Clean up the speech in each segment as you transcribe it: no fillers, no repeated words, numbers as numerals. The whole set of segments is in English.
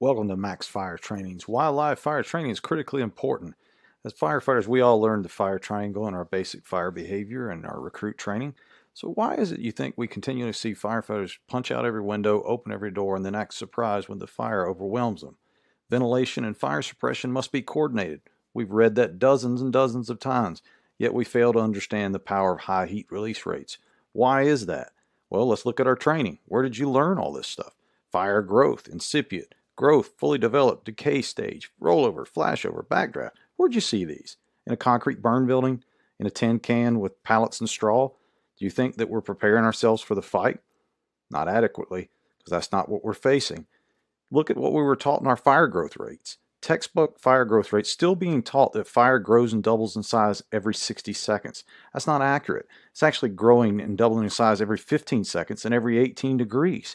Welcome to Max Fire Trainings. Why live fire training is critically important. As firefighters, we all learn the fire triangle in our basic fire behavior and our recruit training. So why is it you think we continually see firefighters punch out every window, open every door, and then act surprised when the fire overwhelms them? Ventilation and fire suppression must be coordinated. We've read that dozens and dozens of times, yet we fail to understand the power of high heat release rates. Why is that? Well, let's look at our training. Where did you learn all this stuff? Fire growth, incipient, growth, fully developed, decay stage, rollover, flashover, backdraft. Where'd you see these? In a concrete burn building? In a tin can with pallets and straw? Do you think that we're preparing ourselves for the fight? Not adequately, because that's not what we're facing. Look at what we were taught in our fire growth rates. Textbook fire growth rates still being taught that fire grows and doubles in size every 60 seconds. That's not accurate. It's actually growing and doubling in size every 15 seconds and every 18 degrees.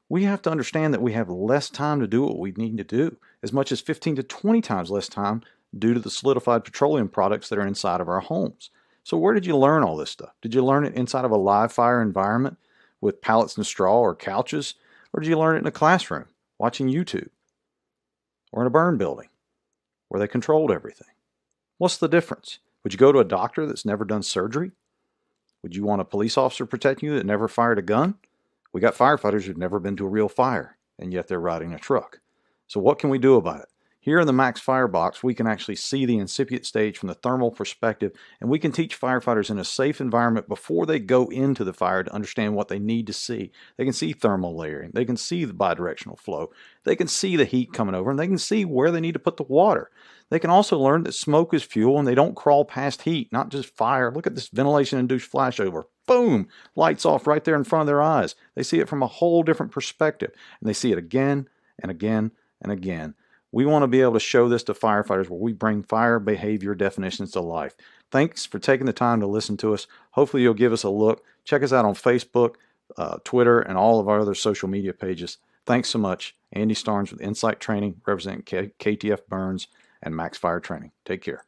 We have to understand that we have less time to do what we need to do, as much as 15 to 20 times less time due to the solidified petroleum products that are inside of our homes. So where did you learn all this stuff? Did you learn it inside of a live fire environment with pallets and straw or couches? Or did you learn it in a classroom watching YouTube? Or in a burn building where they controlled everything? What's the difference? Would you go to a doctor that's never done surgery? Would you want a police officer protecting you that never fired a gun? We got firefighters who've never been to a real fire, and yet they're riding a truck. So what can we do about it? Here in the Max Fire Box, we can actually see the incipient stage from the thermal perspective, and we can teach firefighters in a safe environment before they go into the fire to understand what they need to see. They can see thermal layering. They can see the bidirectional flow. They can see the heat coming over, and they can see where they need to put the water. They can also learn that smoke is fuel, and they don't crawl past heat, not just fire. Look at this ventilation-induced flashover. Boom! Lights off right there in front of their eyes. They see it from a whole different perspective, and they see it again and again and again. We want to be able to show this to firefighters where we bring fire behavior definitions to life. Thanks for taking the time to listen to us. Hopefully you'll give us a look. Check us out on Facebook, Twitter, and all of our other social media pages. Thanks so much. Andy Starnes with Insight Training, representing KTF Burns and Max Fire Training. Take care.